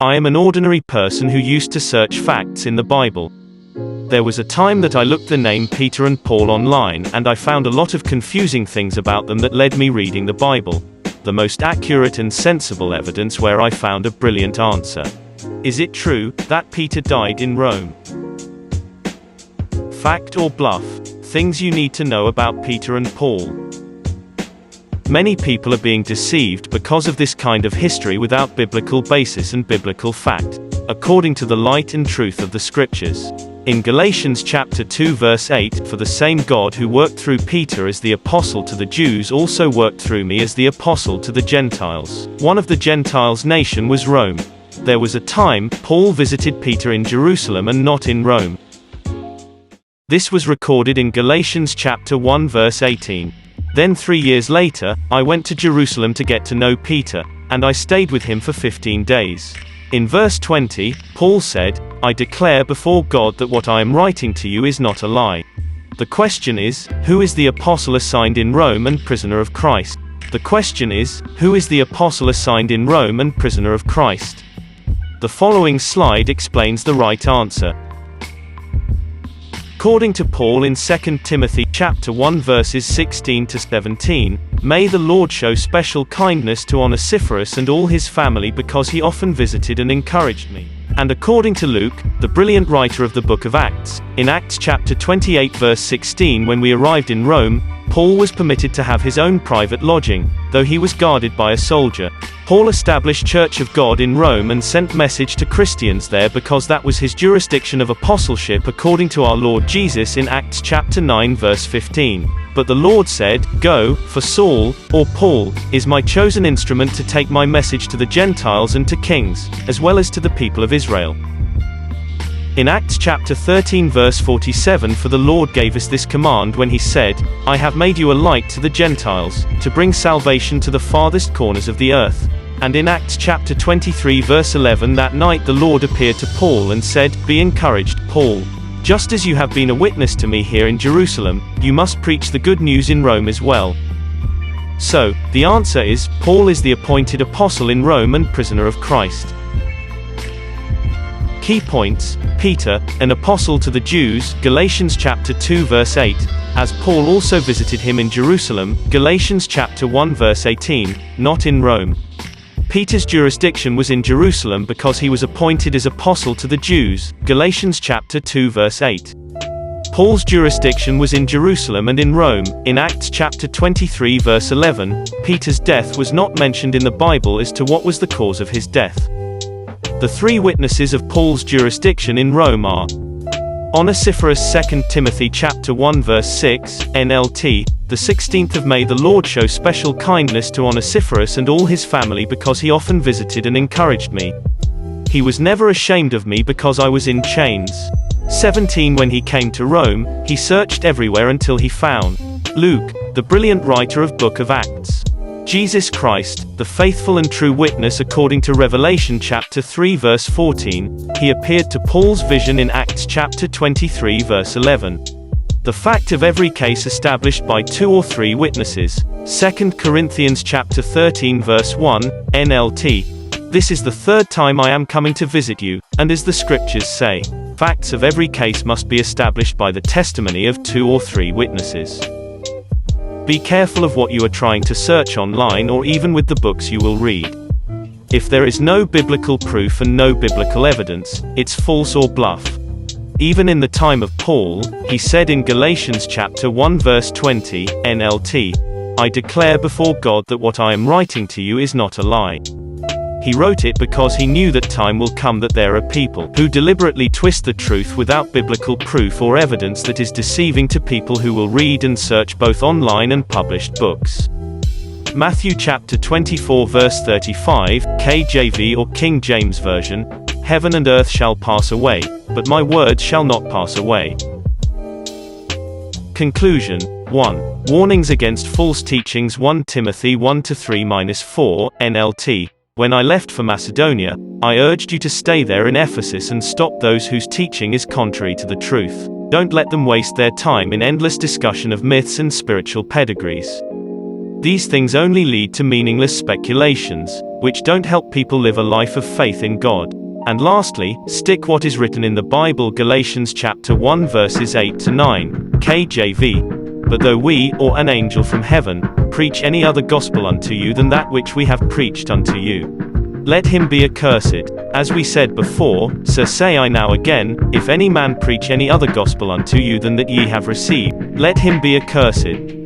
I am an ordinary person who used to search facts in the Bible. There was a time that I looked the name Peter and Paul online, and I found a lot of confusing things about them that led me reading the Bible. The most accurate and sensible evidence where I found a brilliant answer. Is it true that Peter died in Rome? Fact or bluff? Things you need to know about Peter and Paul. Many people are being deceived because of this kind of history without biblical basis and biblical fact, according to the light and truth of the scriptures. In Galatians chapter 2 verse 8, for the same God who worked through Peter as the apostle to the Jews also worked through me as the apostle to the Gentiles. One of the Gentiles' nation was Rome. There was a time Paul visited Peter in Jerusalem and not in Rome. This was recorded in Galatians chapter 1 verse 18. Then 3 years later, I went to Jerusalem to get to know Peter, and I stayed with him for 15 days. In verse 20, Paul said, I declare before God that what I am writing to you is not a lie. The question is, who is the apostle assigned in Rome and prisoner of Christ? The question is, who is the apostle assigned in Rome and prisoner of Christ? The following slide explains the right answer. According to Paul in 2 Timothy chapter 1 verses 16 to 17, may the Lord show special kindness to Onesiphorus and all his family because he often visited and encouraged me. And according to Luke, the brilliant writer of the book of Acts, in Acts chapter 28 verse 16, when we arrived in Rome, Paul was permitted to have his own private lodging, though he was guarded by a soldier. Paul established Church of God in Rome and sent message to Christians there because that was his jurisdiction of apostleship according to our Lord Jesus in Acts chapter 9 verse 15. But the Lord said, Go, for Saul, or Paul, is my chosen instrument to take my message to the Gentiles and to kings, as well as to the people of Israel. In Acts chapter 13 verse 47, for the Lord gave us this command when he said, I have made you a light to the Gentiles, to bring salvation to the farthest corners of the earth. And in Acts chapter 23 verse 11, that night the Lord appeared to Paul and said, Be encouraged, Paul. Just as you have been a witness to me here in Jerusalem, you must preach the good news in Rome as well. So, the answer is, Paul is the appointed apostle in Rome and prisoner of Christ. Key points: Peter, an apostle to the Jews, Galatians chapter 2 verse 8, as Paul also visited him in Jerusalem, Galatians chapter 1 verse 18, not in Rome. Peter's jurisdiction was in Jerusalem because he was appointed as apostle to the Jews, Galatians chapter 2 verse 8. Paul's jurisdiction was in Jerusalem and in Rome, in Acts chapter 23 verse 11, Peter's death was not mentioned in the Bible as to what was the cause of his death. The three witnesses of Paul's jurisdiction in Rome are Onesiphorus. 2 Timothy chapter 1 verse 6, NLT, the 16th of May the Lord show special kindness to Onesiphorus and all his family because he often visited and encouraged me. He was never ashamed of me because I was in chains. 17 When he came to Rome, he searched everywhere until he found Luke, the brilliant writer of Book of Acts. Jesus Christ, the faithful and true witness according to Revelation chapter 3 verse 14, he appeared to Paul's vision in Acts chapter 23 verse 11. The fact of every case established by 2 or 3 witnesses. 2 Corinthians chapter 13 verse 1, NLT. This is the third time I am coming to visit you, and as the scriptures say, facts of every case must be established by the testimony of 2 or 3 witnesses. Be careful of what you are trying to search online or even with the books you will read. If there is no biblical proof and no biblical evidence, it's false or bluff. Even in the time of Paul, he said in Galatians chapter 1 verse 20, NLT, I declare before God that what I am writing to you is not a lie. He wrote it because he knew that time will come that there are people who deliberately twist the truth without biblical proof or evidence that is deceiving to people who will read and search both online and published books. Matthew chapter 24 verse 35, KJV or King James Version, Heaven and earth shall pass away, but my words shall not pass away. Conclusion. 1. Warnings against false teachings. 1 Timothy 1-3-4, NLT. When I left for Macedonia, I urged you to stay there in Ephesus and stop those whose teaching is contrary to the truth. Don't let them waste their time in endless discussion of myths and spiritual pedigrees. These things only lead to meaningless speculations, which don't help people live a life of faith in God. And lastly, stick what is written in the Bible. Galatians chapter 1 verses 8 to 9, KJV. But though we, or an angel from heaven, preach any other gospel unto you than that which we have preached unto you, let him be accursed. As we said before, so say I now again, if any man preach any other gospel unto you than that ye have received, let him be accursed.